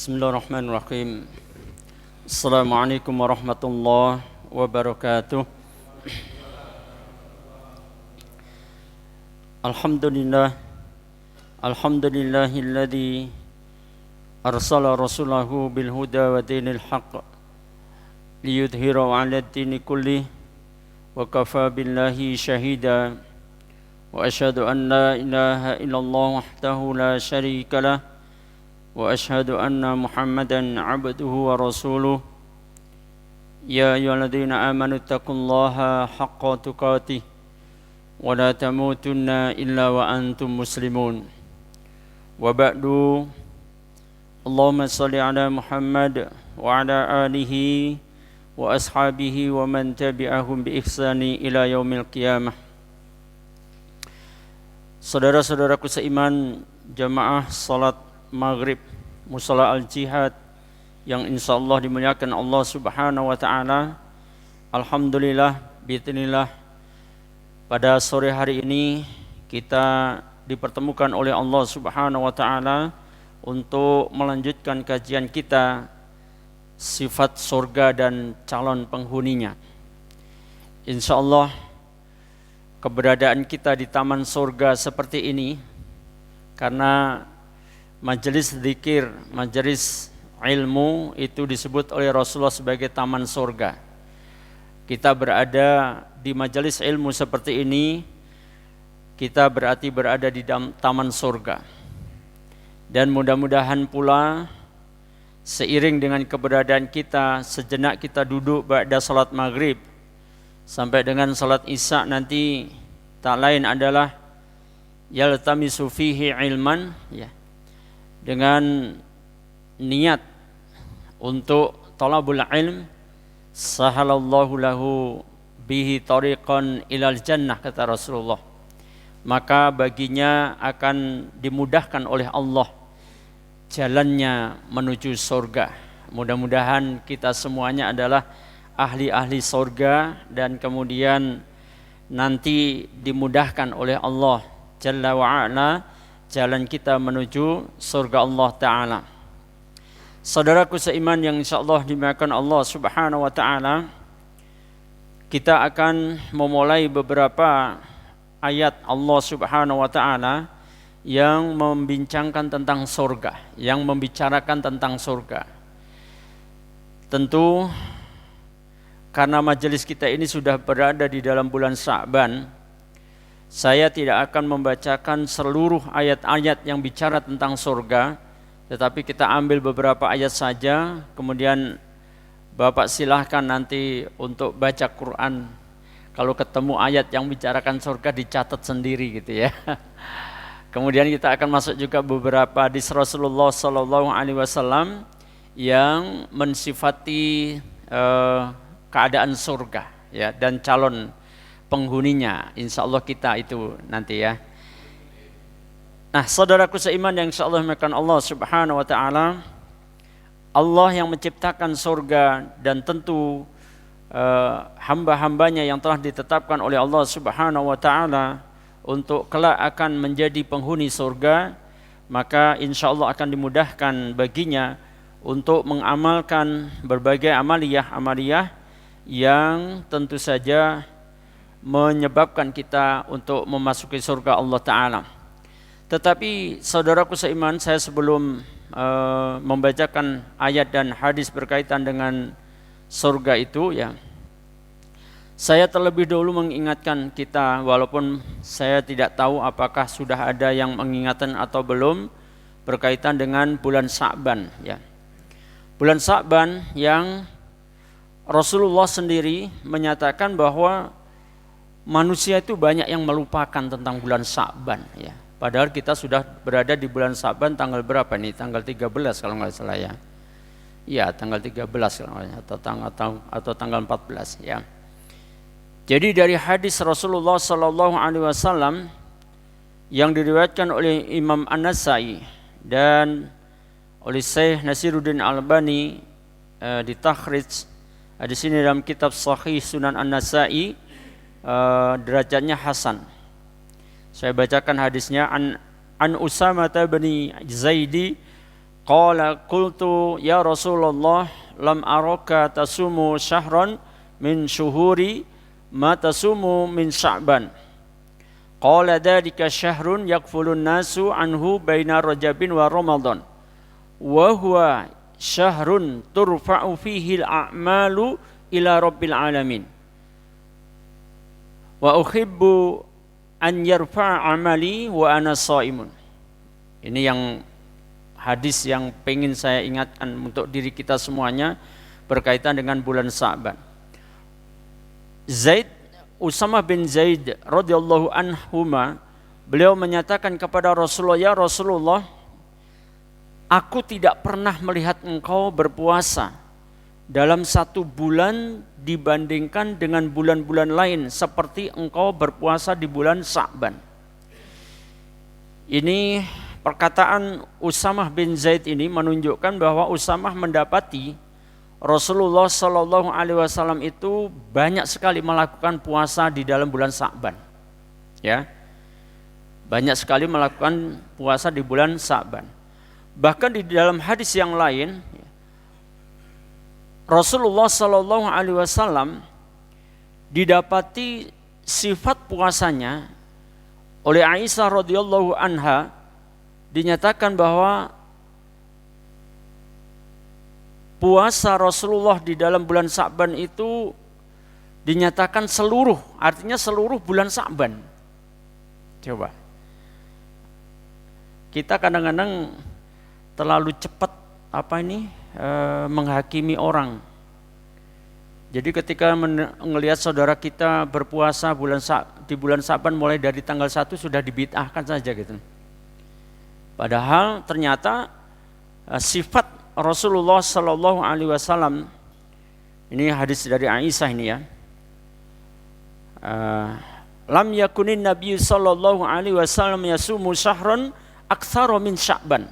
Bismillahirrahmanirrahim. Assalamualaikum warahmatullahi wabarakatuh. Alhamdulillah. Alhamdulillahilladzi arsala rasulahu bil huda wa dinil haqq liyudhhirahu 'ala ad-dini kullih wa kafa billahi shahida. Wa asyhadu an la ilaha illallah wahdahu la syarika lah wa asyhadu anna Muhammadan 'abduhu wa rasuluh. Ya ayyuhalladzina amanu taqullaha haqqa tuqatih wa la tamutunna illa wa antum muslimun. Wa ba'du. Allahumma shalli ala Muhammad wa ala alihi wa ashabihi wa man tabi'ahum bi ihsani ila yaumil qiyamah. Saudara-saudaraku seiman, jamaah salat maghrib Musala Al-Jihad yang insyaallah dimuliakan Allah Subhanahu wa taala. Alhamdulillah biidznillah, pada sore hari ini kita dipertemukan oleh Allah Subhanahu wa taala untuk melanjutkan kajian kita sifat surga dan calon penghuninya. Insyaallah keberadaan kita di taman surga seperti ini karena majelis zikir, majelis ilmu itu disebut oleh Rasulullah sebagai taman surga. Kita berada di majelis ilmu seperti ini, kita berarti berada di taman surga. Dan mudah-mudahan pula seiring dengan keberadaan kita, sejenak kita duduk ba'da salat maghrib sampai dengan salat isya nanti, tak lain adalah yaltamisu fihi ilman, ya, dengan niat untuk talabul ilm, sahalallahu lahu bihi tariqan ilal jannah, kata Rasulullah. Maka baginya akan dimudahkan oleh Allah jalannya menuju surga. Mudah-mudahan kita semuanya adalah ahli-ahli surga dan kemudian nanti dimudahkan oleh Allah Jalla wa'ala jalan kita menuju surga Allah Ta'ala. Saudaraku seiman yang insyaallah dimuliakan Allah Subhanahu wa Ta'ala, kita akan memulai beberapa ayat Allah Subhanahu wa Ta'ala yang membincangkan tentang surga, yang membicarakan tentang surga. Tentu karena majelis kita ini sudah berada di dalam bulan Sya'ban, saya tidak akan membacakan seluruh ayat-ayat yang bicara tentang surga, tetapi kita ambil beberapa ayat saja, kemudian Bapak silahkan nanti untuk baca Quran. Kalau ketemu ayat yang bicarakan surga dicatat sendiri gitu ya. Kemudian kita akan masuk juga beberapa hadis Rasulullah SAW yang mensifati keadaan surga, ya, dan calon penghuninya. Insyaallah kita itu nanti ya. Nah, saudaraku seiman yang insyaallah dimuliakan Allah Subhanahu wa taala, Allah yang menciptakan surga dan tentu hamba-hambanya yang telah ditetapkan oleh Allah Subhanahu wa taala untuk kelak akan menjadi penghuni surga, maka insyaallah akan dimudahkan baginya untuk mengamalkan berbagai amaliyah yang tentu saja menyebabkan kita untuk memasuki surga Allah Ta'ala. Tetapi saudaraku seiman, saya sebelum membacakan ayat dan hadis berkaitan dengan surga itu, ya, saya terlebih dahulu mengingatkan kita, walaupun saya tidak tahu apakah sudah ada yang mengingatkan atau belum, berkaitan dengan bulan Sya'ban, ya. Bulan Sya'ban yang Rasulullah sendiri menyatakan bahwa manusia itu banyak yang melupakan tentang bulan Sya'ban, ya. Padahal kita sudah berada di bulan Sya'ban tanggal berapa nih? Tanggal 13 kalau nggak salah ya. Iya, tanggal 13 kalau nggak salah, atau tanggal 14 ya. Jadi dari hadis Rasulullah SAW yang diriwayatkan oleh Imam An-Nasai dan oleh Syekh Nasiruddin Albani di takhrij hadis ini dalam kitab Sahih Sunan An-Nasai, derajatnya hasan. Saya bacakan hadisnya. An Usamah bin Zaidi Qala qultu ya Rasulullah lam araka tasumu syahran min syuhuri ma tasumu min Sya'ban. Qala dzalika syahrun yakfulun nasu anhu baina Rajabin wa Ramadan. Wa huwa syahrun turfa'u fihi al-a'malu ila rabbil alamin. Wa uhibbu an yarfa'a amali wa ana shaimun. Ini yang hadis yang pengen saya ingatkan untuk diri kita semuanya berkaitan dengan bulan Sya'ban. Usamah bin Zaid radhiyallahu anhuma, beliau menyatakan kepada Rasulullah, ya Rasulullah, aku tidak pernah melihat engkau berpuasa dalam satu bulan dibandingkan dengan bulan-bulan lain seperti engkau berpuasa di bulan Sya'ban. Ini perkataan Usamah bin Zaid ini menunjukkan bahwa Usamah mendapati Rasulullah Shallallahu Alaihi Wasallam itu banyak sekali melakukan puasa di dalam bulan Sya'ban, ya, banyak sekali melakukan puasa di bulan Sya'ban. Bahkan di dalam hadis yang lain, Rasulullah Shallallahu Alaihi Wasallam didapati sifat puasanya oleh Aisyah radhiyallahu anha, dinyatakan bahwa puasa Rasulullah di dalam bulan Sya'ban itu dinyatakan seluruh, artinya seluruh bulan Sya'ban. Coba, kita kadang-kadang terlalu cepat menghakimi orang. Jadi ketika melihat saudara kita berpuasa di bulan Sya'ban mulai dari tanggal 1 sudah dibid'ahkan saja gitu. Padahal ternyata sifat Rasulullah Sallallahu Alaihi Wasallam, ini hadis dari Aisyah ini ya, lam yakunin Nabi Sallallahu Alaihi Wasallam yasumu syahran aktsara min Sya'ban,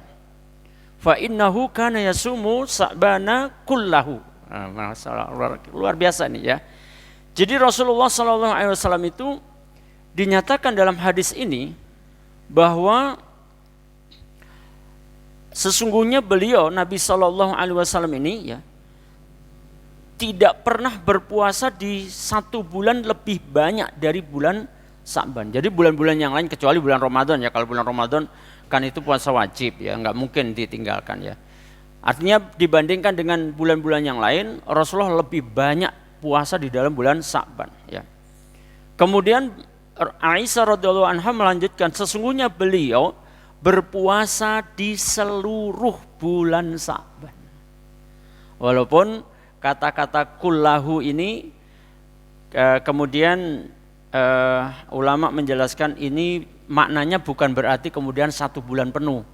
fa innahu kana yasumu Sya'bana kullahu. Luar biasa nih ya. Jadi Rasulullah Sallallahu Alaihi Wasallam itu dinyatakan dalam hadis ini bahwa sesungguhnya beliau Nabi Shallallahu Alaihi Wasallam ini ya tidak pernah berpuasa di satu bulan lebih banyak dari bulan Sya'ban. Jadi bulan-bulan yang lain kecuali bulan Ramadan ya. Kalau bulan Ramadan kan itu puasa wajib ya, nggak mungkin ditinggalkan ya. Artinya dibandingkan dengan bulan-bulan yang lain, Rasulullah lebih banyak puasa di dalam bulan Sya'ban ya. Kemudian Aisyah radhiyallahu anha melanjutkan, sesungguhnya beliau berpuasa di seluruh bulan Sya'ban. Walaupun kata-kata kullahu ini kemudian ulama menjelaskan ini maknanya bukan berarti kemudian satu bulan penuh.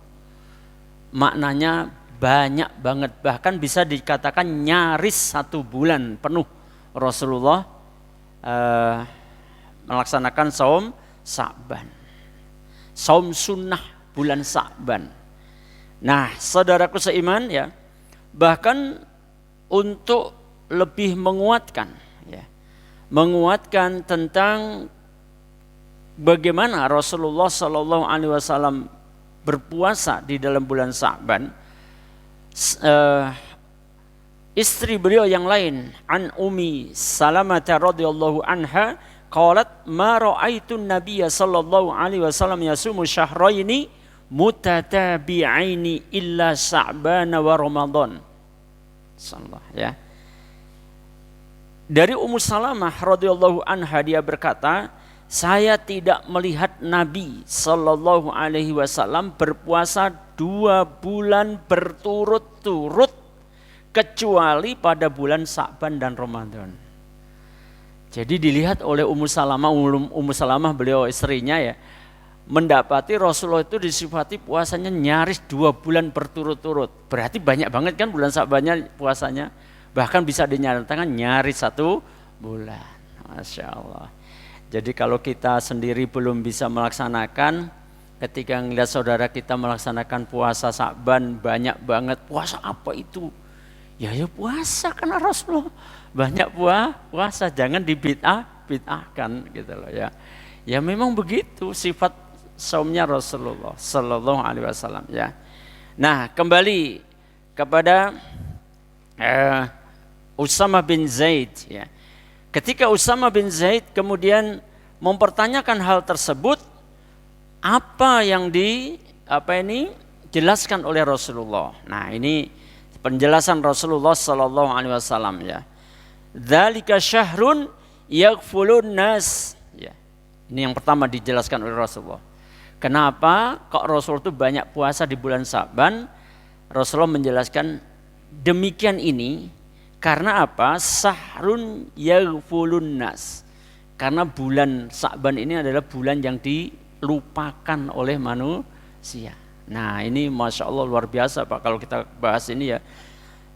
Maknanya banyak banget, bahkan bisa dikatakan nyaris satu bulan penuh Rasulullah melaksanakan saum Sya'ban, saum sunnah bulan Sya'ban. Nah, saudaraku seiman ya, bahkan untuk lebih menguatkan tentang bagaimana Rasulullah Shallallahu Alaihi Wasallam berpuasa di dalam bulan Sya'ban, istri beliau yang lain, an Ummi Salamah radhiyallahu anha, qalat ma ra'aitun nabiyya sallallahu alaihi wasallam yasumu syahraini mutatabi'aini illa Sya'ban wa Ramadan. Ya. Dari Ummu Salamah radhiyallahu anha, dia berkata, saya tidak melihat Nabi sallallahu alaihi wasallam berpuasa 2 bulan berturut-turut kecuali pada bulan Sya'ban dan Ramadan. Jadi dilihat oleh Ummu Salamah beliau istrinya ya, mendapati Rasulullah itu disifati puasanya nyaris 2 bulan berturut-turut. Berarti banyak banget kan bulan Sya'bannya puasanya. Bahkan bisa dinyatakan nyaris 1 bulan. Masya Allah. Jadi kalau kita sendiri belum bisa melaksanakan, ketika ngelihat saudara kita melaksanakan puasa Sya'ban banyak banget, puasa apa itu? Ya puasa karena Rasulullah banyak puasa, jangan dibid'ahkan gitu loh ya. Ya memang begitu sifat saumnya Rasulullah Sallallahu Alaihi Wasallam ya. Nah, kembali kepada Usama bin Zaid ya. Ketika Usama bin Zaid kemudian mempertanyakan hal tersebut, apa yang dijelaskan oleh Rasulullah. Nah, ini penjelasan Rasulullah sallallahu alaihi wasallam ya. Dzalika syahrun yaghfulun nas. Ya. Ini yang pertama dijelaskan oleh Rasulullah. Kenapa kok Rasul itu banyak puasa di bulan Sa'ban? Rasulullah menjelaskan demikian ini karena apa? Sahrun yaghfulun nas. Karena bulan Sa'ban ini adalah bulan yang dilupakan oleh manusia. Nah, ini Masya Allah luar biasa Pak kalau kita bahas ini ya.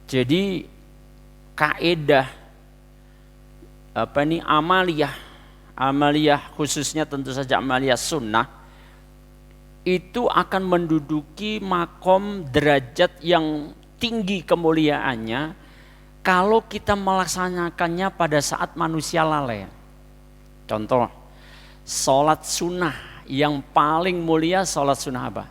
Jadi kaedah amaliyah khususnya tentu saja amaliyah sunnah itu akan menduduki makom derajat yang tinggi kemuliaannya kalau kita melaksanakannya pada saat manusia lalai. Contoh, sholat sunnah yang paling mulia sholat sunnah apa?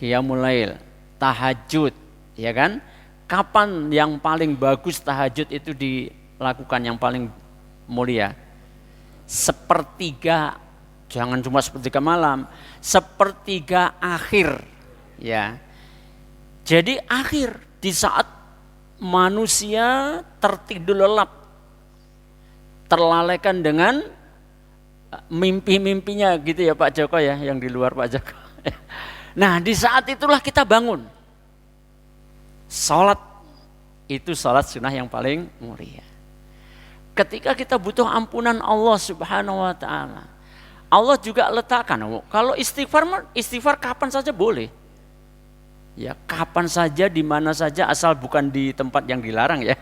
Qiyamul lail, tahajud, ya kan? Kapan yang paling bagus tahajud itu dilakukan yang paling mulia? Sepertiga, jangan cuma sepertiga malam, sepertiga akhir, ya. Jadi akhir di saat manusia tertidur lelap, terlalaikan dengan mimpi-mimpinya gitu ya Pak Joko ya, yang di luar Pak Joko. Nah, di saat itulah kita bangun. Salat itu salat sunnah yang paling mulia. Ketika kita butuh ampunan Allah Subhanahu wa taala, Allah juga letakkan kalau istighfar kapan saja boleh. Ya, kapan saja di mana saja asal bukan di tempat yang dilarang ya.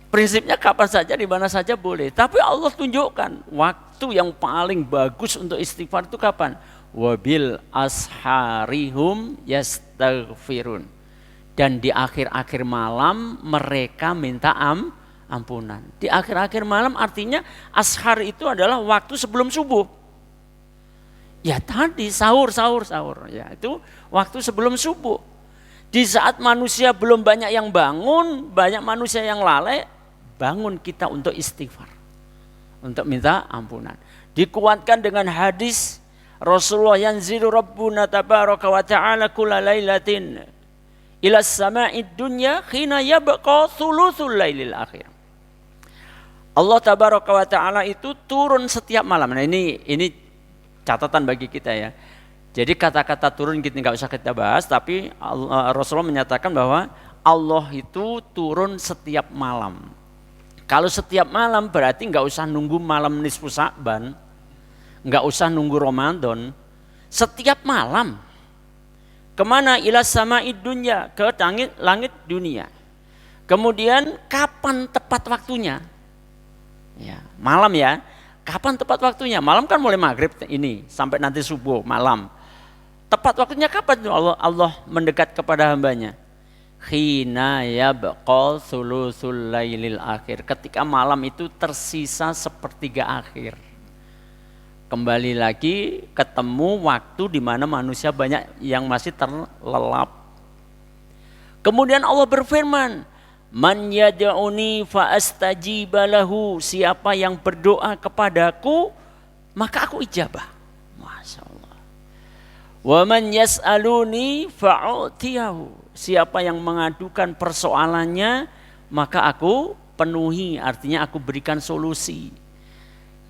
Prinsipnya kapan saja di mana saja boleh. Tapi Allah tunjukkan waktu yang paling bagus untuk istighfar itu kapan? Wabil asharihum yastaghfirun. Dan di akhir-akhir malam mereka minta ampunan. Di akhir-akhir malam artinya ashar itu adalah waktu sebelum subuh. Ya tadi sahur ya, itu waktu sebelum subuh. Di saat manusia belum banyak yang bangun, banyak manusia yang lalai, bangun kita untuk istighfar, untuk minta ampunan. Dikuatkan dengan hadis Rasulullah yanzilu Rabbuna tabaraka wa ta'ala kulla lailatin ila sama'id dunya khina yabqa thuluthul lailil akhir. Allah tabaraka wa ta'ala itu turun setiap malam. Nah ini catatan bagi kita ya. Jadi kata-kata turun kita nggak usah kita bahas, tapi Rasulullah menyatakan bahwa Allah itu turun setiap malam. Kalau setiap malam berarti nggak usah nunggu malam nisfu Sa'ban, nggak usah nunggu Ramadan. Setiap malam. Kemana? Ila sama'id dunya, ke langit dunia. Kemudian kapan tepat waktunya? Ya, malam ya. Kapan tepat waktunya? Malam kan mulai maghrib ini sampai nanti subuh malam. Tepat waktunya kapan Allah mendekat kepada hambanya? Khina yabqa thuluthul lailil akhir. Ketika malam itu tersisa sepertiga akhir. Kembali lagi ketemu waktu di mana manusia banyak yang masih terlelap. Kemudian Allah berfirman, man yad'uni fa astajiba lahu, siapa yang berdoa kepadaku maka aku ijabah. Masyaallah. Wa man yas'aluni fa'utiyahu, siapa yang mengadukan persoalannya maka aku penuhi, artinya aku berikan solusi.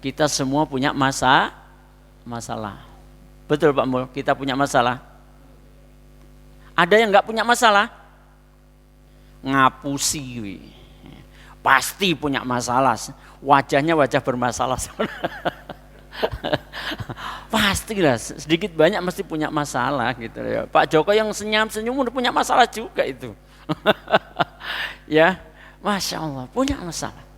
Kita semua punya masalah. Betul Pak Mul, kita punya masalah. Ada yang enggak punya masalah? Ngapusi, pasti punya masalah, wajahnya wajah bermasalah. Pastilah sedikit banyak mesti punya masalah gitu ya. Pak Joko yang senyum udah punya masalah juga itu. Ya, Masya Allah punya masalah.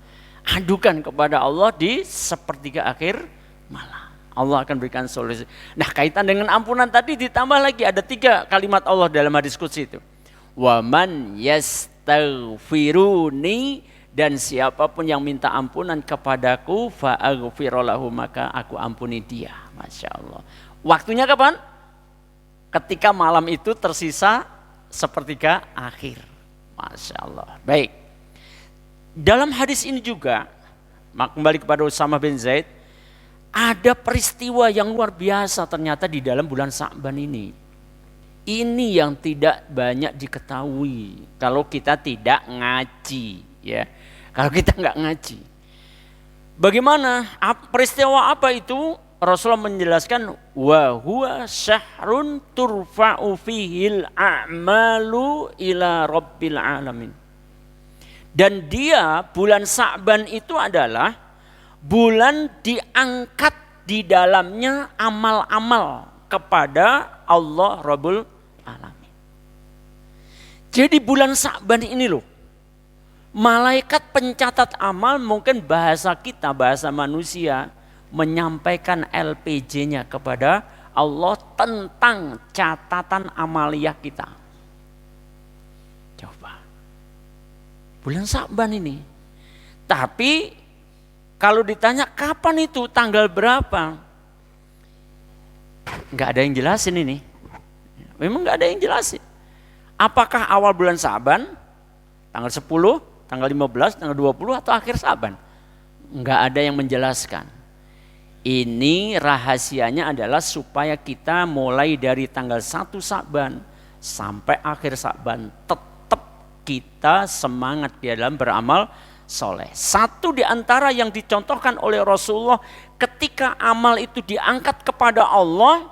Adukan kepada Allah di sepertiga akhir malam. Allah akan berikan solusi. Nah, kaitan dengan ampunan tadi ditambah lagi ada 3 kalimat Allah dalam hadis qudsi itu. Wa man yastaghfiruni, dan siapapun yang minta ampunan kepadaku fa aghfir lahu, maka aku ampuni dia. Masya Allah. Waktunya kapan? ketika malam itu tersisa sepertiga akhir. Masya Allah. Baik. Dalam hadis ini juga, kembali kepada Usamah bin Zaid, ada peristiwa yang luar biasa ternyata di dalam bulan Sya'ban ini. Ini yang tidak banyak diketahui kalau kita tidak ngaji, ya. Kalau kita nggak ngaji. Bagaimana? Peristiwa apa itu? Rasulullah menjelaskan, wa huwa syahrun turfa'u fihil a'malu ila rabbil alamin. Dan dia, bulan Sya'ban itu adalah bulan diangkat di dalamnya amal-amal kepada Allah Rabbul Alamin. Jadi bulan Sya'ban ini loh, malaikat pencatat amal, mungkin bahasa kita, bahasa manusia, menyampaikan LPJ-nya kepada Allah tentang catatan amaliyah kita. Coba. Bulan Sya'ban ini. Tapi kalau ditanya kapan itu, tanggal berapa? Enggak ada yang jelasin ini. Memang enggak ada yang jelasin. Apakah awal bulan Sya'ban, tanggal 10, tanggal 15, tanggal 20 atau akhir Sya'ban? Enggak ada yang menjelaskan. Ini rahasianya adalah supaya kita mulai dari tanggal 1 Sya'ban sampai akhir Sya'ban tetap kita semangat di dalam beramal soleh. Satu di antara yang dicontohkan oleh Rasulullah ketika amal itu diangkat kepada Allah,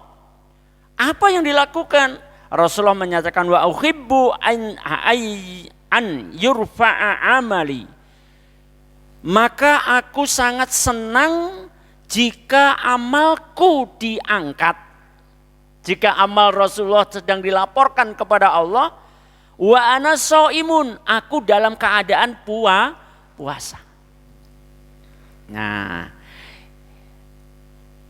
apa yang dilakukan? Rasulullah menyatakan, wa uhibbu an yurfa'a amali. Maka aku sangat senang jika amalku diangkat. Jika amal Rasulullah sedang dilaporkan kepada Allah, wa ana shaimun, aku dalam keadaan puasa. Nah,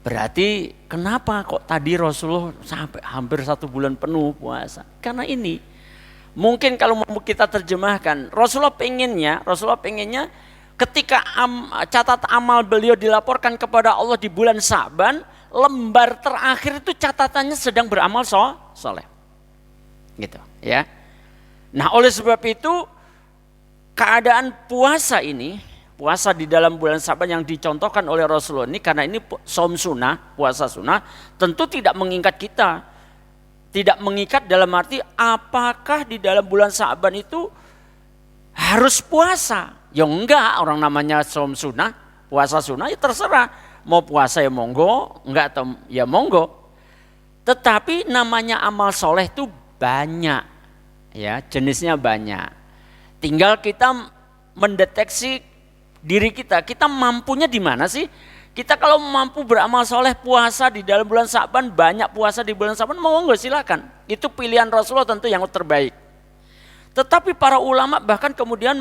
berarti kenapa kok tadi Rasulullah sampai hampir 1 bulan penuh puasa? Karena ini, mungkin kalau mau kita terjemahkan, Rasulullah pengennya ketika catat amal beliau dilaporkan kepada Allah di bulan Sya'ban, lembar terakhir itu catatannya sedang beramal soleh. Gitu, ya. Nah, oleh sebab itu keadaan puasa ini, puasa di dalam bulan Sya'ban yang dicontohkan oleh Rasulullah ini, karena ini shaum sunnah, puasa sunnah, tentu tidak mengikat kita. Tidak mengikat dalam arti apakah di dalam bulan Sya'ban itu harus puasa. Ya enggak, orang namanya shaum sunnah, puasa sunnah ya terserah. Mau puasa ya monggo, enggak atau ya monggo. Tetapi namanya amal soleh itu banyak. Ya, jenisnya banyak. Tinggal kita mendeteksi diri kita mampunya di mana sih? Kita kalau mampu beramal soleh, puasa di dalam bulan Sya'ban, banyak puasa di bulan Sya'ban, monggo silakan. Itu pilihan Rasulullah tentu yang terbaik. Tetapi para ulama bahkan kemudian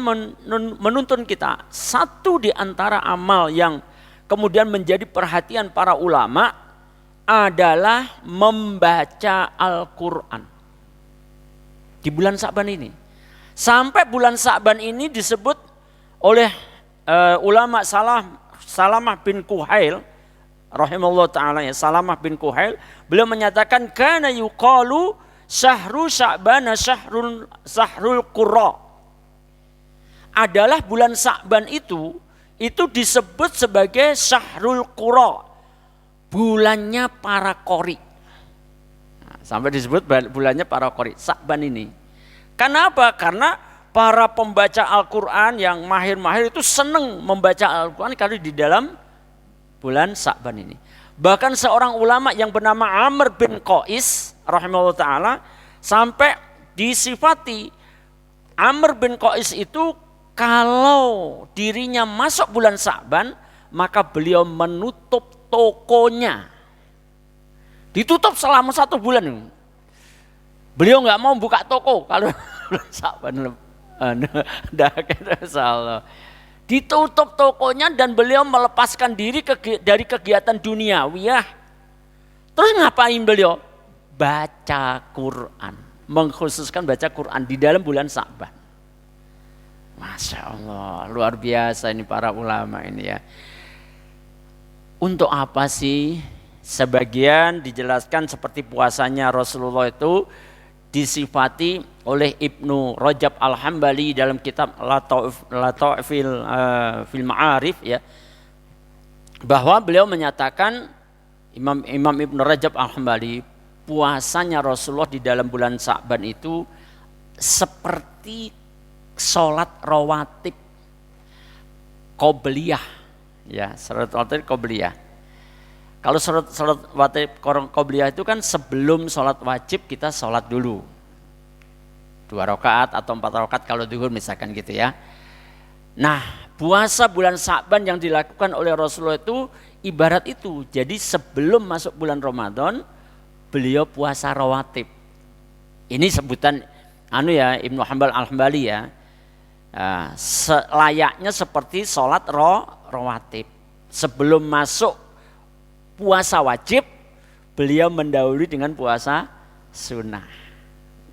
menuntun kita, satu di antara amal yang kemudian menjadi perhatian para ulama adalah membaca Al-Quran. Di bulan Sya'ban ini. Sampai bulan Sya'ban ini disebut oleh ulama Salamah bin Kuhail rahimahullah ta'ala, ya, Salamah bin Kuhail, beliau menyatakan kana yuqalu syahru Sya'ban syahrul qurra. Adalah bulan Sya'ban itu disebut sebagai syahrul qurra, bulannya para qori. Sampai disebut bulannya para qori, Sya'ban ini. Kenapa? Karena para pembaca Al-Quran yang mahir-mahir itu senang membaca Al-Quran karena di dalam bulan Sya'ban ini. Bahkan seorang ulama yang bernama Amr bin Qais rahimahullah ta'ala sampai disifati Amr bin Qais itu kalau dirinya masuk bulan Sya'ban maka beliau menutup tokonya. Ditutup selama 1 bulan. Beliau nggak mau buka toko kalau Sya'ban. Ditutup tokonya dan beliau melepaskan diri dari kegiatan duniawiyah. Terus ngapain beliau? Baca Quran. Mengkhususkan baca Quran di dalam bulan Sya'ban. Masya Allah, luar biasa ini para ulama ini ya. Untuk apa sih Sebagian dijelaskan seperti puasanya Rasulullah itu disifati oleh Ibnu Rajab Al-Hambali dalam kitab Lataifil fil Ma'arif ya, bahwa beliau menyatakan, Imam Ibnu Rajab Al-Hambali, puasanya Rasulullah di dalam bulan Sya'ban itu seperti sholat rawatib qobliyah ya, sholat rawatib qobliyah. Kalau sholat rawatib qobliyah itu kan sebelum sholat wajib kita sholat dulu 2 rakaat atau 4 rakaat kalau zuhur misalkan gitu ya. Nah, puasa bulan Sya'ban yang dilakukan oleh Rasulullah itu ibarat itu. Jadi sebelum masuk bulan Ramadan beliau puasa rawatib. Ini sebutan Ibnu Hanbal Al-Hambali ya. Layaknya seperti sholat rawatib. Sebelum masuk puasa wajib, beliau mendahului dengan puasa sunnah.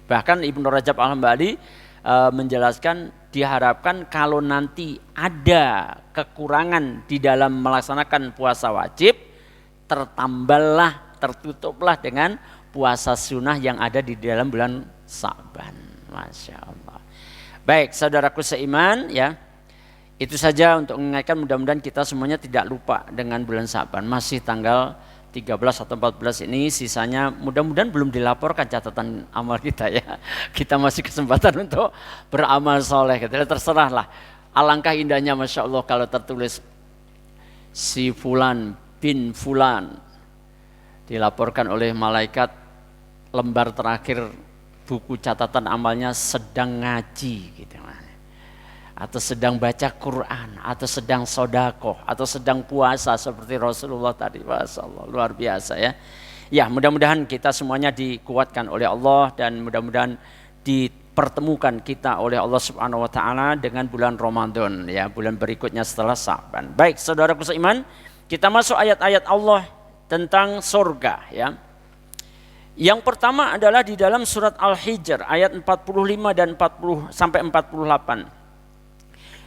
Bahkan Ibnu Rajab Al-Hambali menjelaskan diharapkan kalau nanti ada kekurangan di dalam melaksanakan puasa wajib, tertutuplah dengan puasa sunnah yang ada di dalam bulan Sya'ban. Masya Allah. Baik, saudaraku seiman ya. Itu saja untuk mengingatkan, mudah-mudahan kita semuanya tidak lupa dengan bulan Sya'ban. Masih tanggal 13 atau 14 ini, sisanya mudah-mudahan belum dilaporkan catatan amal kita ya. Kita masih kesempatan untuk beramal soleh. Terserahlah. Alangkah indahnya Masya Allah kalau tertulis si Fulan bin Fulan dilaporkan oleh malaikat lembar terakhir buku catatan amalnya sedang ngaji gitu. Atau sedang baca Quran, atau sedang sodakoh, atau sedang puasa seperti Rasulullah tadi. Masya Allah, luar biasa ya. Ya, mudah-mudahan kita semuanya dikuatkan oleh Allah dan mudah-mudahan dipertemukan kita oleh Allah Subhanahu wa taala dengan bulan Ramadan ya, bulan berikutnya setelah Sya'ban. Baik, saudaraku seiman, kita masuk ayat-ayat Allah tentang surga ya. Yang pertama adalah di dalam surat Al-Hijr ayat 45 dan 40 sampai 48.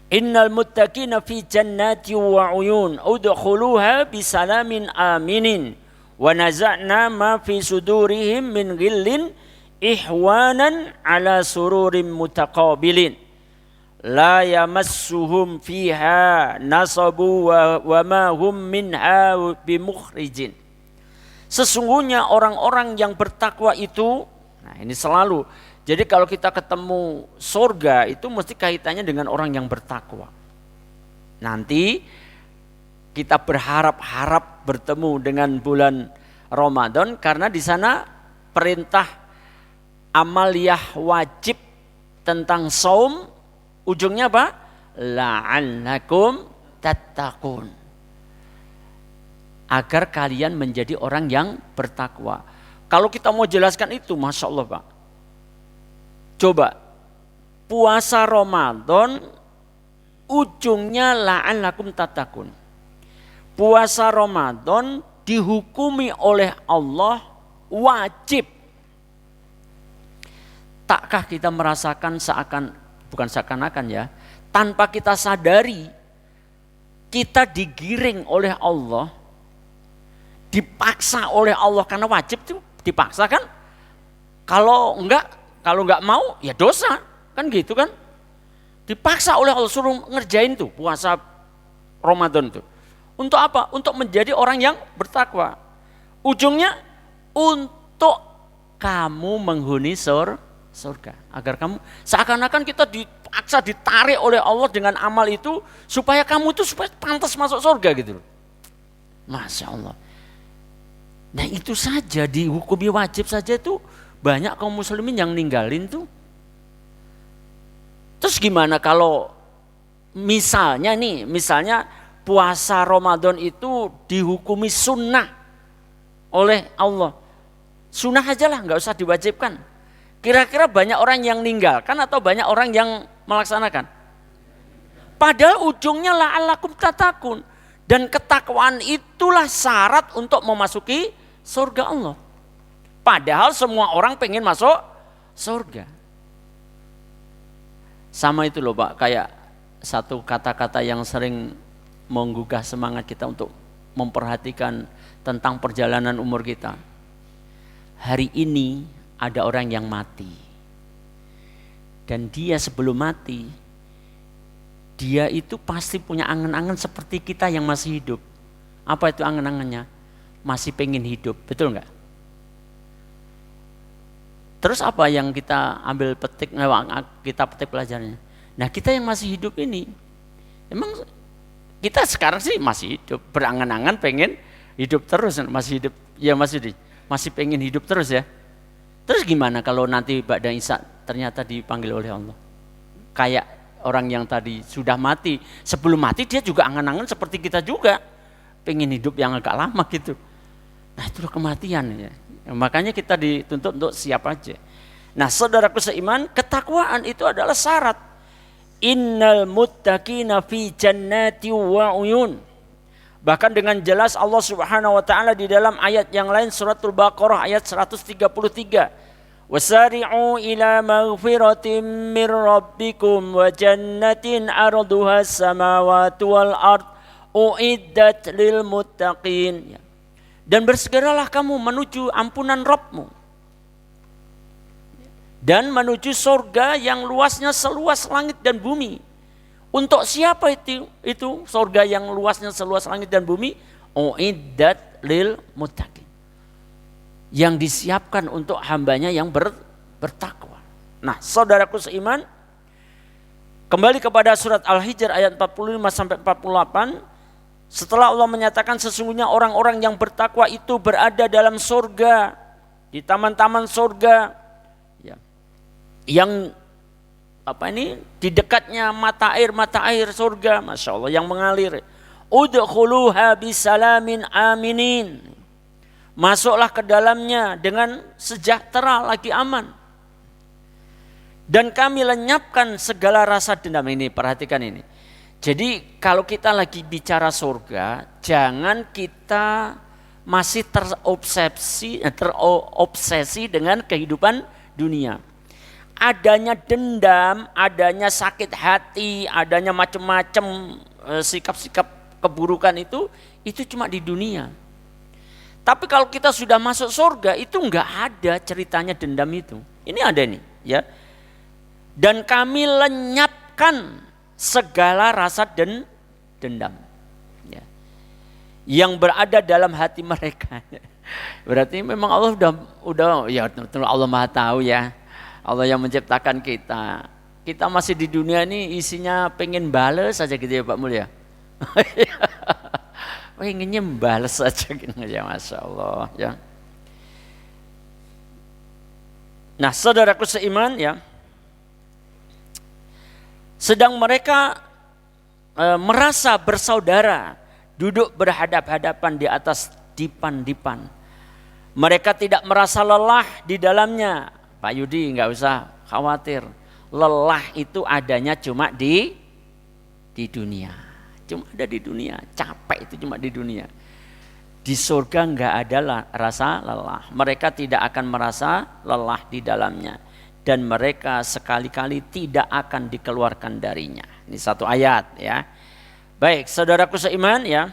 Innal muttaqina fi jannati wa uyun udkhuluha bisalamin aminin wa naza'na ma fi sudurihim min ghillin ihwanan ala sururin mutaqabilin la yamassuhum fiha nasabu wa ma hum minha bimukhrijin. Sesungguhnya orang-orang yang bertakwa itu, nah ini selalu, jadi kalau kita ketemu surga itu mesti kaitannya dengan orang yang bertakwa. Nanti kita berharap-harap bertemu dengan bulan Ramadan karena di sana perintah amaliyah wajib tentang saum, ujungnya apa? La'allakum tattaqun. Agar kalian menjadi orang yang bertakwa. Kalau kita mau jelaskan itu, Masya Allah Pak. Coba, puasa Ramadan ujungnya la'allakum tattaqun. Puasa Ramadan dihukumi oleh Allah wajib. Takkah kita merasakan bukan seakan-akan ya, tanpa kita sadari, kita digiring oleh Allah, dipaksa oleh Allah karena wajib itu dipaksa kan? Kalau enggak mau ya dosa kan gitu kan? Dipaksa oleh Allah suruh ngerjain tuh puasa Ramadan itu. Untuk apa? Untuk menjadi orang yang bertakwa. Ujungnya untuk kamu menghuni surga. Agar kamu seakan-akan kita dipaksa ditarik oleh Allah dengan amal itu supaya kamu itu supaya pantas masuk surga gitu loh. Masya Allah. Nah itu saja dihukumi wajib saja itu banyak kaum muslimin yang ninggalin tuh. Terus gimana kalau misalnya puasa Ramadan itu dihukumi sunnah oleh Allah. Sunnah aja lah, nggak usah diwajibkan. Kira-kira banyak orang yang ninggalkan atau banyak orang yang melaksanakan? Padahal ujungnya la'allakum tattaqun. Dan ketakwaan itulah syarat untuk memasuki surga Allah. Padahal semua orang pengen masuk surga. Sama itu loh Pak, kayak satu kata-kata yang sering menggugah semangat kita untuk memperhatikan tentang perjalanan umur kita. Hari ini ada orang yang mati. Dan dia sebelum mati, dia itu pasti punya angan-angan seperti kita yang masih hidup. Apa itu angan-angannya? Masih pengen hidup, betul nggak? Terus apa yang kita ambil petik, kita petik pelajarannya? Nah, kita yang masih hidup ini, emang kita sekarang sih masih hidup, berangan-angan pengen hidup terus, masih hidup, ya masih pengen hidup terus ya. Terus gimana kalau nanti ba'da Isa ternyata dipanggil oleh Allah? Kayak orang yang tadi sudah mati, sebelum mati dia juga angan-angan seperti kita juga, pengen hidup yang agak lama gitu. Nah, itulah kematian ya. Makanya kita dituntut untuk siap aja. Nah, saudaraku seiman, ketakwaan itu adalah syarat. Innal muttaqina fi jannati wa uyun. Bahkan dengan jelas Allah Subhanahu wa taala di dalam ayat yang lain suratul Baqarah ayat 133. Wasari'u ila maghfiratin mir rabbikum wa jannatin arduha samawati wal ard uiddat lil muttaqin. Dan bersegeralah kamu menuju ampunan Rabbmu. Dan menuju surga yang luasnya seluas langit dan bumi. Untuk siapa itu surga yang luasnya seluas langit dan bumi? Uiddat lil muttaqin. Yang disiapkan untuk hambanya yang bertakwa. Nah, saudaraku seiman, kembali kepada surat Al-Hijr ayat 45 sampai 48. Setelah Allah menyatakan sesungguhnya orang-orang yang bertakwa itu berada dalam surga, di taman-taman surga, ya, yang di dekatnya mata air surga, masya Allah yang mengalir. Udkhuluha bisalamin aminin, masuklah ke dalamnya dengan sejahtera lagi aman. Dan kami lenyapkan segala rasa dendam. Ini perhatikan ini. Jadi kalau kita lagi bicara surga, jangan kita masih terobsesi dengan kehidupan dunia. Adanya dendam, adanya sakit hati, adanya macam-macam sikap-sikap keburukan itu cuma di dunia. Tapi kalau kita sudah masuk surga itu enggak ada ceritanya dendam itu. Ini ada nih, ya. Dan kami lenyapkan segala rasa dendam ya, yang berada dalam hati mereka. Berarti memang Allah udah ya, Allah Maha tahu ya. Allah yang menciptakan kita. Kita masih di dunia ini isinya pengen bales saja gitu ya Pak Mulya. Pengennya bales saja gitu ya, masya Allah ya. Nah, saudaraku seiman ya, sedang mereka merasa bersaudara, duduk berhadap-hadapan di atas dipan-dipan. Mereka tidak merasa lelah di dalamnya. Pak Yudi nggak usah khawatir. Lelah itu adanya cuma di dunia. Cuma ada di dunia. Capek itu cuma di dunia. Di surga nggak ada rasa lelah. Mereka tidak akan merasa lelah di dalamnya. Dan mereka sekali-kali tidak akan dikeluarkan darinya. Ini satu ayat ya. Baik, saudaraku seiman ya.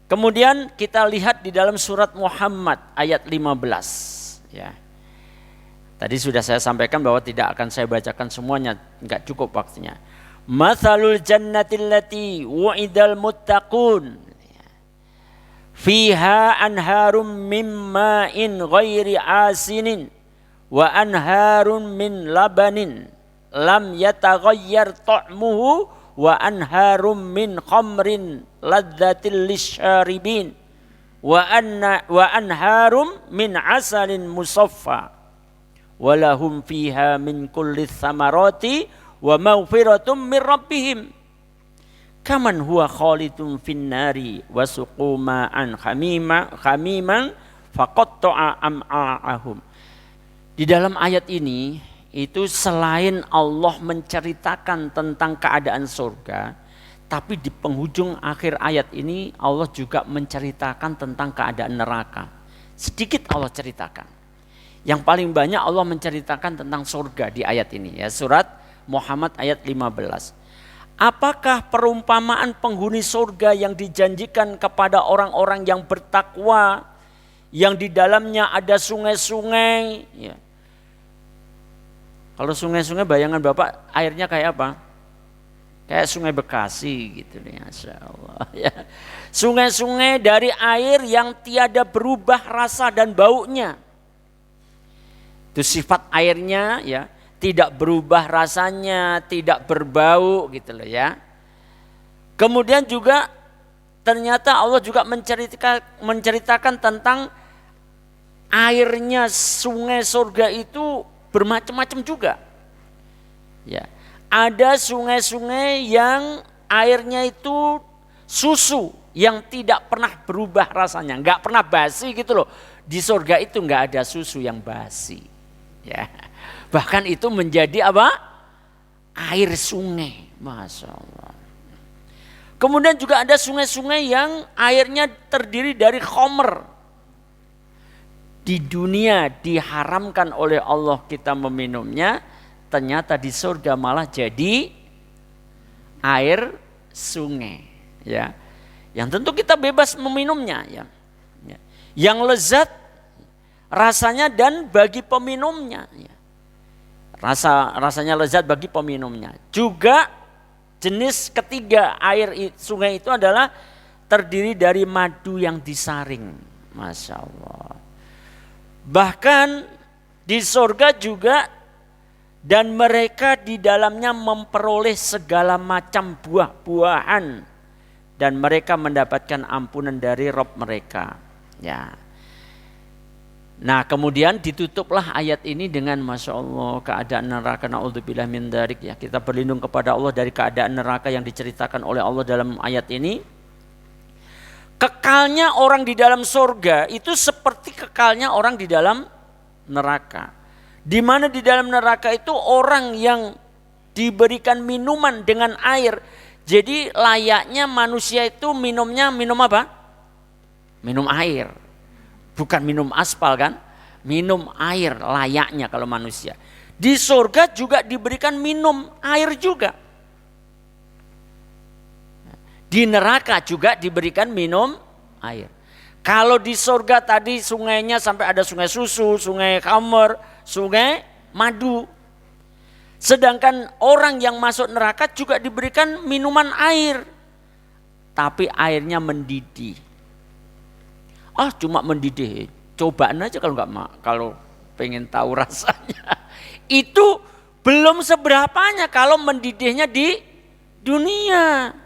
Kemudian kita lihat di dalam surat Muhammad ayat 15 ya. Tadi sudah saya sampaikan bahwa tidak akan saya bacakan semuanya, enggak cukup waktunya. Mathalul jannatil lati wa'idal muttaqun fiha anharum mimma'in ghairi asinin wa anharun min labanin lam yataghayyar ta'muhu wa anharum min khamrin ladzatil lisyaribin wa anharum min asalin musaffa walahum fiha min kulli thamarati wa maghfiratum min rabbihim kaman huwa khalidun finnari wa suqu ma'an khamiman faqatta'a am'a'ahum. Di dalam ayat ini itu selain Allah menceritakan tentang keadaan surga, tapi di penghujung akhir ayat ini Allah juga menceritakan tentang keadaan neraka. Sedikit Allah ceritakan. Yang paling banyak Allah menceritakan tentang surga di ayat ini ya, surat Muhammad ayat 15. apakah perumpamaan penghuni surga yang dijanjikan kepada orang-orang yang bertakwa, yang di dalamnya ada sungai-sungai? Ya. Kalau sungai-sungai bayangan Bapak airnya kayak apa? Kayak sungai Bekasi gitu nih, Masya Allah. Ya. Sungai-sungai dari air yang tiada berubah rasa dan baunya. Itu sifat airnya ya, tidak berubah rasanya, tidak berbau gitu loh ya. Kemudian juga ternyata Allah juga menceritakan tentang airnya sungai surga itu bermacam-macam juga. Ya. Ada sungai-sungai yang airnya itu susu yang tidak pernah berubah rasanya, nggak pernah basi gitu loh. Di surga itu nggak ada susu yang basi. Ya. Bahkan itu menjadi apa? Air sungai. Masya Allah. Kemudian juga ada sungai-sungai yang airnya terdiri dari khomer. Di dunia diharamkan oleh Allah kita meminumnya. Ternyata di surga malah jadi air sungai. Ya. Yang tentu kita bebas meminumnya. Ya. Ya. Yang lezat rasanya dan bagi peminumnya. Ya. Rasanya lezat bagi peminumnya. Juga jenis ketiga air sungai itu adalah terdiri dari madu yang disaring. Masya Allah. Bahkan di surga juga dan mereka di dalamnya memperoleh segala macam buah-buahan dan mereka mendapatkan ampunan dari Rabb mereka. Ya. Nah kemudian ditutuplah ayat ini dengan Masya Allah keadaan neraka, na'udzubillah min dzalik ya. Kita berlindung kepada Allah dari keadaan neraka yang diceritakan oleh Allah dalam ayat ini. Kekalnya orang di dalam surga itu seperti kekalnya orang di dalam neraka. Di mana di dalam neraka itu orang yang diberikan minuman dengan air. Jadi layaknya manusia itu minumnya minum apa? Minum air. Bukan minum aspal kan? Minum air layaknya kalau manusia. Di surga juga diberikan minum air juga. Di neraka juga diberikan minum air. Kalau di surga tadi sungainya sampai ada sungai susu, sungai khamr, sungai madu. Sedangkan orang yang masuk neraka juga diberikan minuman air. Tapi airnya mendidih. Cuma mendidih. Cobaan aja kalau pengen tahu rasanya. Itu belum seberapanya kalau mendidihnya di dunia.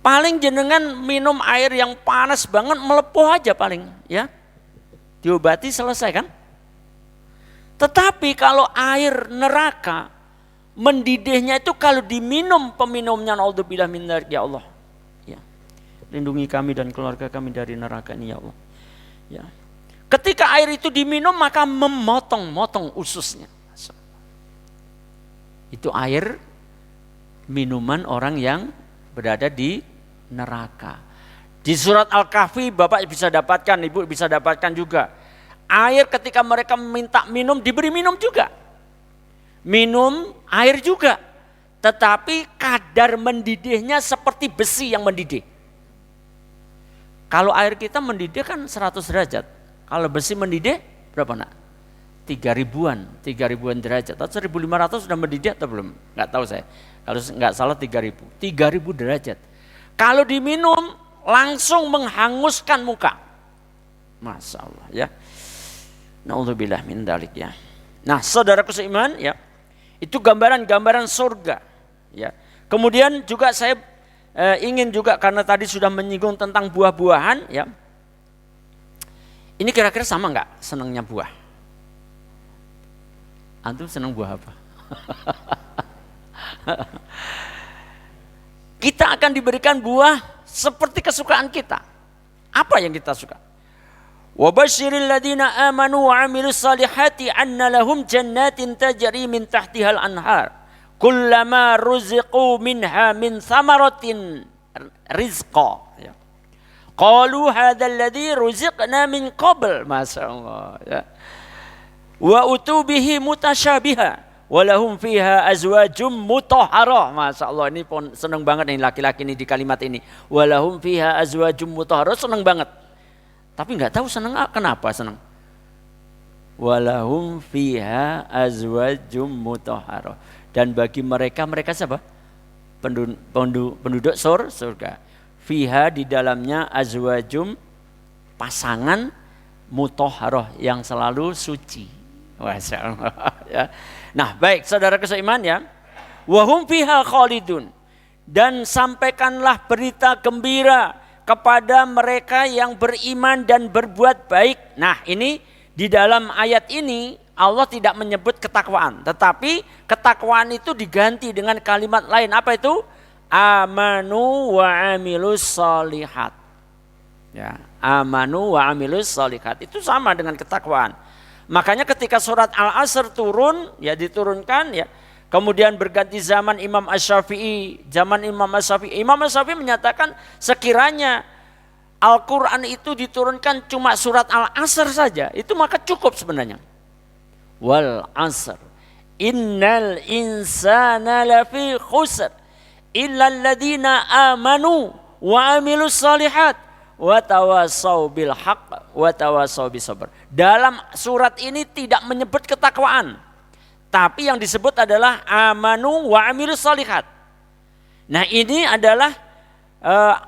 Paling jenengan minum air yang panas banget melepuh aja paling ya. Diobati selesai kan? Tetapi kalau air neraka mendidihnya itu kalau diminum peminumnya, naudzubillah min dzalik ya Allah. Ya. Lindungi kami dan keluarga kami dari neraka ini ya Allah. Ya. Ketika air itu diminum maka memotong-motong ususnya. Itu air minuman orang yang berada di neraka. Di surat Al-Kahfi Bapak bisa dapatkan, Ibu bisa dapatkan juga. Air ketika mereka minta minum diberi minum juga. Minum air juga. Tetapi kadar mendidihnya seperti besi yang mendidih. Kalau air kita mendidih kan 100 derajat. Kalau besi mendidih berapa nak? 3.000-an derajat. Atau 1.500 sudah mendidih atau belum? Enggak tahu saya. Kalau enggak salah 3.000 derajat. Kalau diminum langsung menghanguskan muka. Masya Allah ya. Na'udzubillah min dzalik ya. Nah saudaraku seiman ya. Itu gambaran-gambaran surga ya. Kemudian juga saya ingin juga karena tadi sudah menyinggung tentang buah-buahan ya. Ini kira-kira sama enggak senangnya buah? Antum senang buah apa? Kita akan diberikan buah seperti kesukaan kita. Apa yang kita suka? Wa basyiril ladzina amanu wa 'amilus salihati anna lahum jannatin tajri min tahtihal anhar. Kullama ruziqu minha min thamaratin rizqa. Qalu hadzal ladzi ruziqna min qabl. Masyaallah ya. Wa utubihi mutasyabiha Walahum fiha azwajum mutahharah. Masya Allah, ini pun seneng banget nih laki-laki ini di kalimat ini. Walahum fiha azwajum mutahharah, seneng banget. Tapi nggak tahu seneng kenapa seneng. Walahum fiha azwajum mutahharah. Dan bagi mereka siapa? Penduduk surga. Fiha di dalamnya azwajum, pasangan, mutahharah yang selalu suci. Masya Allah. Ya. Nah baik saudara seiman ya. Wahum fiha khalidun. Dan sampaikanlah berita gembira kepada mereka yang beriman dan berbuat baik. Nah ini di dalam ayat ini Allah tidak menyebut ketakwaan. Tetapi ketakwaan itu diganti dengan kalimat lain. Apa itu? Amanu wa amilus solihat. Ya, amanu wa amilus solihat. Itu sama dengan ketakwaan. Makanya ketika surat Al-Asr turun, ya diturunkan ya. Kemudian berganti zaman Imam Asy-Syafi'i. Zaman Imam Asy-Syafi'i. Imam Asy-Syafi'i menyatakan sekiranya Al-Quran itu diturunkan cuma surat Al-Asr saja. Itu maka cukup sebenarnya. Wal asr. Innal insana lafi khusr. Illal ladina amanu wa amilus salihat. Wa tawasaw bil haqq wa tawasaw bis sabr. Dalam surat ini tidak menyebut ketakwaan, tapi yang disebut adalah amanu wa amilus salihat. Nah ini adalah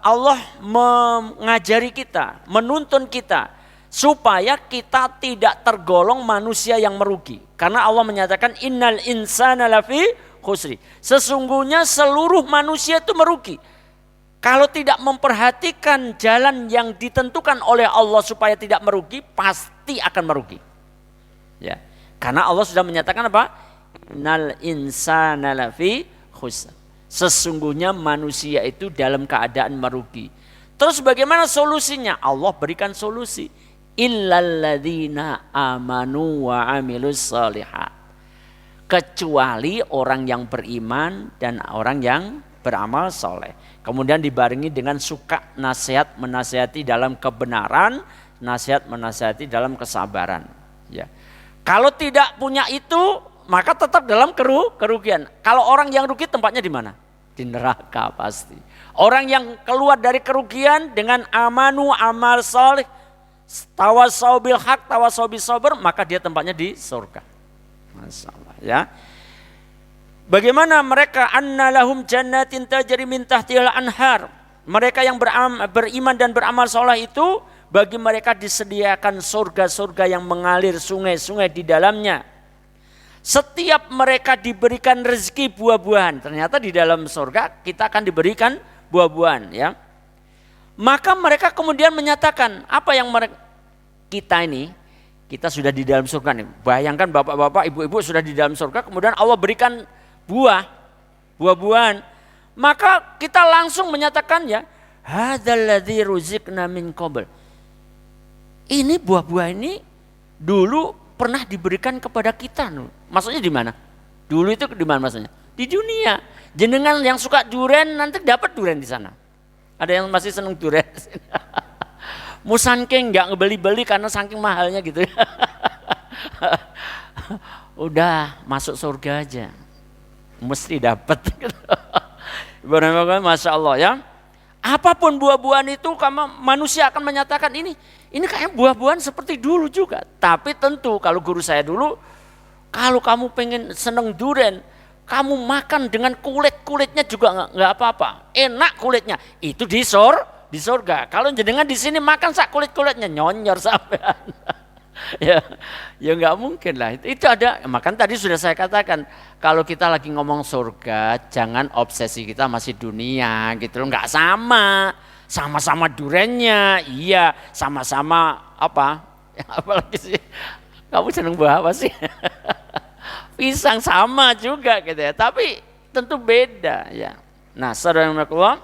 Allah mengajari kita, menuntun kita supaya kita tidak tergolong manusia yang merugi. Karena Allah menyatakan innal insana lafi khusri. Sesungguhnya seluruh manusia itu merugi. Kalau tidak memperhatikan jalan yang ditentukan oleh Allah supaya tidak merugi, pasti akan merugi. Ya. Karena Allah sudah menyatakan apa? Innal insana lafi khusr. Sesungguhnya manusia itu dalam keadaan merugi. Terus bagaimana solusinya? Allah berikan solusi. Illalladzina amanu wa amilus shalihat. Kecuali orang yang beriman dan orang yang beramal soleh. Kemudian dibarengi dengan suka nasihat menasihati dalam kebenaran, nasihat menasihati dalam kesabaran. Ya. Kalau tidak punya itu, maka tetap dalam kerugian. Kalau orang yang rugi tempatnya di mana? Di neraka pasti. Orang yang keluar dari kerugian dengan amanu amal soleh, tawasau bil haq, tawasau bis sabr, maka dia tempatnya di surga. Masya Allah ya. Bagaimana mereka? Anna lahum jannatin tajri min tahtihal anhar. Mereka yang beriman dan beramal soleh itu bagi mereka disediakan surga-surga yang mengalir sungai-sungai di dalamnya. Setiap mereka diberikan rezeki buah-buahan. Ternyata di dalam surga kita akan diberikan buah-buahan ya. Maka mereka kemudian menyatakan apa yang kita sudah di dalam surga nih. Bayangkan bapak-bapak, ibu-ibu sudah di dalam surga, kemudian Allah berikan buah-buahan. Maka kita langsung menyatakan ya, hadzal ladzi ruziqna min qabl. Ini buah-buah ini dulu pernah diberikan kepada kita. Maksudnya di mana? Dulu itu di mana maksudnya? Di dunia. Jenengan yang suka durian nanti dapat durian di sana. Ada yang masih seneng durian. Mau saking nggak ngebeli-beli karena saking mahalnya gitu. Udah masuk surga aja. Mesti dapat. Masya Allah ya. Apapun buah-buahan itu manusia akan menyatakan ini kayak buah-buahan seperti dulu juga. Tapi tentu kalau guru saya dulu, kalau kamu pengen seneng durian, kamu makan dengan kulitnya juga nggak apa-apa. Enak kulitnya. Itu di surga. Kalau jenengan di sini makan sak kulitnya nyonyor sampean. ya nggak mungkin lah. Itu ada. Makanya tadi sudah saya katakan, kalau kita lagi ngomong surga, jangan obsesi kita masih dunia gitu loh. Nggak sama duriannya, iya, sama-sama apa? Apalagi sih? Kamu seneng buah apa sih? Pisang sama juga gitu ya. Tapi tentu beda ya. Nah, saudara-saudara,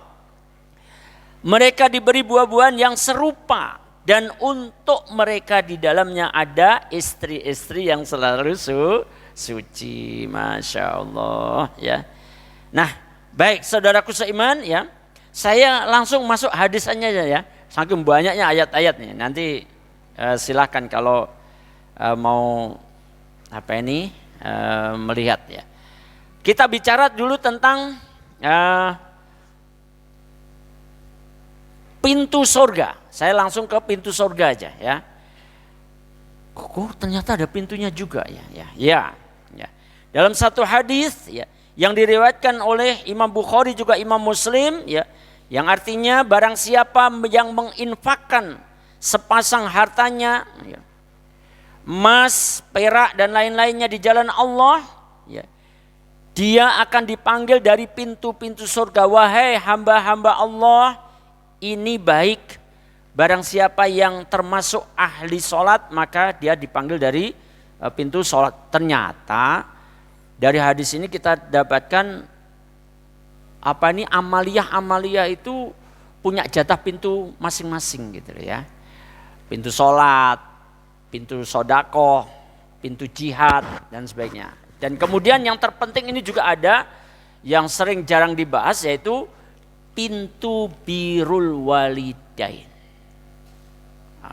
mereka diberi buah-buahan yang serupa. Dan untuk mereka di dalamnya ada istri-istri yang selalu suci, Masya Allah ya. Nah baik saudaraku seiman ya, saya langsung masuk hadisannya ya. Saking banyaknya ayat-ayatnya, nanti silahkan kalau mau melihat ya. Kita bicara dulu tentang pintu surga. Saya langsung ke pintu surga aja ya. Kok ternyata ada pintunya juga ya. Dalam satu hadis ya yang diriwayatkan oleh Imam Bukhari juga Imam Muslim ya, yang artinya barang siapa yang menginfakkan sepasang hartanya ya, emas, perak dan lain-lainnya di jalan Allah ya, dia akan dipanggil dari pintu-pintu surga. Wahai hamba-hamba Allah, ini baik. Barang siapa yang termasuk ahli sholat, maka dia dipanggil dari pintu sholat. Ternyata dari hadis ini kita dapatkan amalia itu punya jatah pintu masing-masing gitu ya. Pintu sholat, pintu sodakoh, pintu jihad dan sebagainya. Dan kemudian yang terpenting ini juga ada yang sering jarang dibahas, yaitu pintu birrul walidain.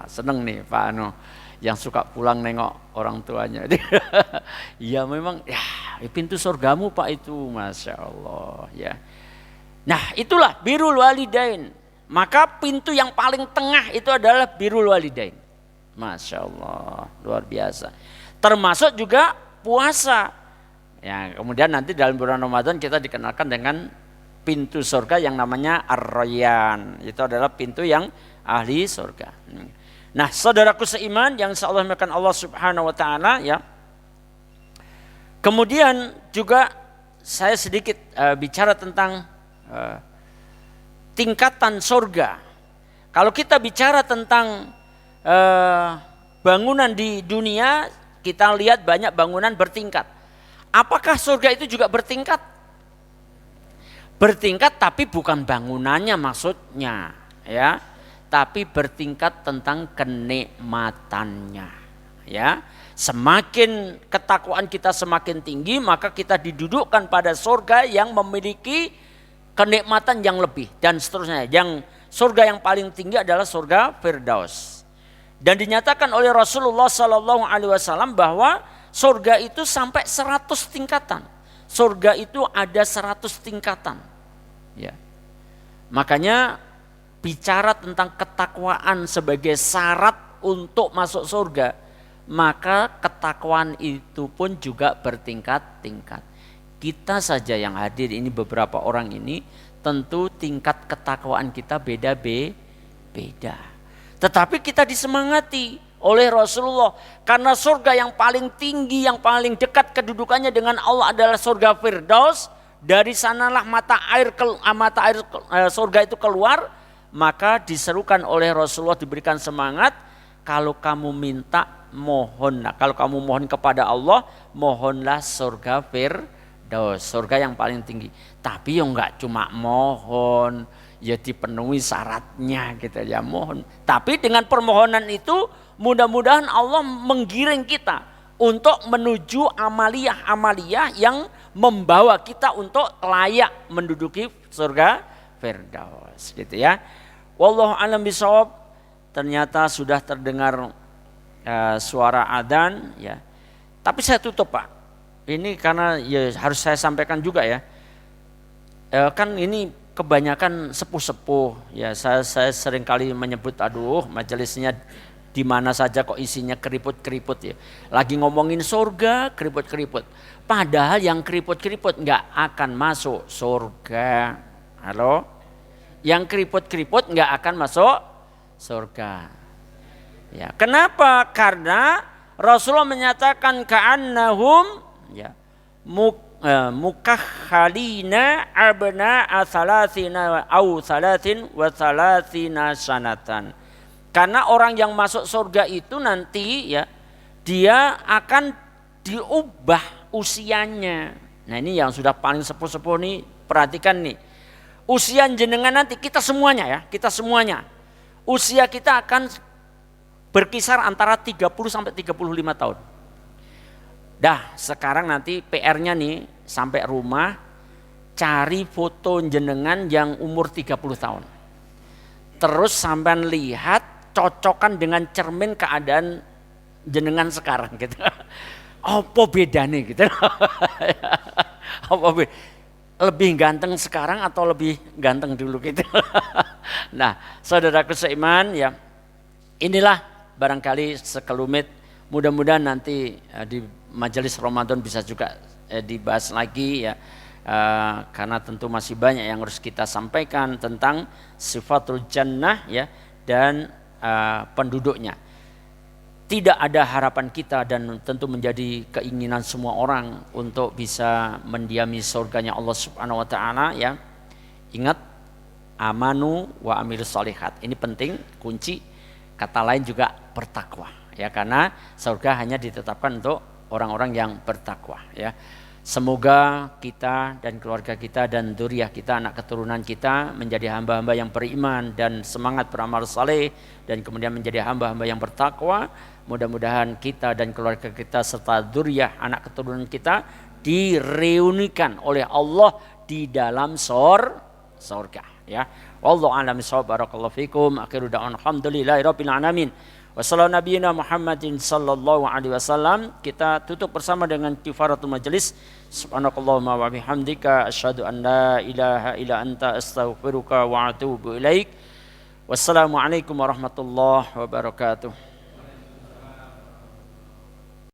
Seneng nih Pak Ano yang suka pulang nengok orang tuanya. Ya memang ya pintu surgamu Pak itu, Masya Allah ya. Nah itulah birrul walidain. Maka pintu yang paling tengah itu adalah birrul walidain. Masya Allah luar biasa. Termasuk juga puasa. Ya, kemudian nanti dalam bulan Ramadan kita dikenalkan dengan pintu surga yang namanya Ar-Rayyan. Itu adalah pintu yang ahli surga. Nah, saudaraku seiman yang insyaallah dimuliakan Allah Subhanahu wa taala ya. Kemudian juga saya sedikit bicara tentang tingkatan surga. Kalau kita bicara tentang bangunan di dunia, kita lihat banyak bangunan bertingkat. Apakah surga itu juga bertingkat? Bertingkat tapi bukan bangunannya maksudnya ya, tapi bertingkat tentang kenikmatannya ya. Semakin ketakwaan kita semakin tinggi, maka kita didudukkan pada surga yang memiliki kenikmatan yang lebih dan seterusnya. Yang surga yang paling tinggi adalah surga Firdaus. Dan dinyatakan oleh Rasulullah SAW bahwa surga itu sampai 100 tingkatan. Surga itu ada 100 tingkatan. Ya. Makanya bicara tentang ketakwaan sebagai syarat untuk masuk surga, maka ketakwaan itu pun juga bertingkat-tingkat. Kita saja yang hadir ini, beberapa orang ini, tentu tingkat ketakwaan kita beda-beda. Tetapi kita disemangati oleh Rasulullah karena surga yang paling tinggi, yang paling dekat kedudukannya dengan Allah adalah surga Firdaus. Dari sanalah mata air surga itu keluar. Maka diserukan oleh Rasulullah, diberikan semangat, kalau kamu minta mohonlah, kalau kamu mohon kepada Allah, mohonlah surga Firdaus, surga yang paling tinggi. Tapi ya enggak cuma mohon, ya dipenuhi syaratnya gitu ya, mohon. Tapi dengan permohonan itu mudah-mudahan Allah menggiring kita untuk menuju amaliyah-amaliyah yang membawa kita untuk layak menduduki surga Firdaus gitu ya. Wallahu a'lam bishawab. Ternyata sudah terdengar suara adzan ya. Tapi saya tutup Pak. Ini karena ya harus saya sampaikan juga ya. Kan ini kebanyakan sepuh-sepuh ya. Saya sering kali menyebut, aduh majelisnya di mana saja kok isinya keriput-keriput ya. Lagi ngomongin surga keriput-keriput. Padahal yang keriput-keriput nggak akan masuk surga. Halo? Yang keriput-keriput nggak akan masuk surga. Ya, kenapa? Karena Rasulullah menyatakan ka'annahum ya mukakhalina abna'a thalathina au thalathin wa thalathina sanatan. Karena orang yang masuk surga itu nanti ya dia akan diubah usianya. Nah, ini yang sudah paling sepuh-sepuh nih, perhatikan nih. Usia jenengan nanti, kita semuanya ya, kita semuanya. Usia kita akan berkisar antara 30 sampai 35 tahun. Dah, sekarang nanti PR-nya nih, sampai rumah cari foto jenengan yang umur 30 tahun. Terus sampean lihat, cocokkan dengan cermin keadaan jenengan sekarang gitu. Apa bedanya gitu? Apa beda? Lebih ganteng sekarang atau lebih ganteng dulu gitu? Nah, saudaraku seiman ya, inilah barangkali sekelumit. Mudah-mudahan nanti di majelis Ramadan bisa juga dibahas lagi ya. Karena tentu masih banyak yang harus kita sampaikan tentang sifatul jannah ya dan penduduknya. Tidak ada harapan kita dan tentu menjadi keinginan semua orang untuk bisa mendiami surganya Allah Subhanahu wa taala ya. Ingat, amanu wa amilus sholihat. Ini penting, kunci. Kata lain juga bertakwa ya, karena surga hanya ditetapkan untuk orang-orang yang bertakwa ya. Semoga kita dan keluarga kita dan dzurriyyah kita, anak keturunan kita menjadi hamba-hamba yang beriman dan semangat beramal saleh dan kemudian menjadi hamba-hamba yang bertakwa. Mudah-mudahan kita dan keluarga kita serta dzurriyyah anak keturunan kita direunikan oleh Allah di dalam surga ya. Wallahu a'lam bishawab. Barakallahu fikum. Akhiru da'wan alhamdulillahirabbil alamin. Wassallallahu nabiyina Muhammadin sallallahu alaihi wasallam. Kita tutup bersama dengan kifaratul majelis. Subhanakallahumma wa bihamdika asyhadu an la ilaha illa anta astaghfiruka wa atubu ilaik. Wassalamualaikum warahmatullahi wabarakatuh.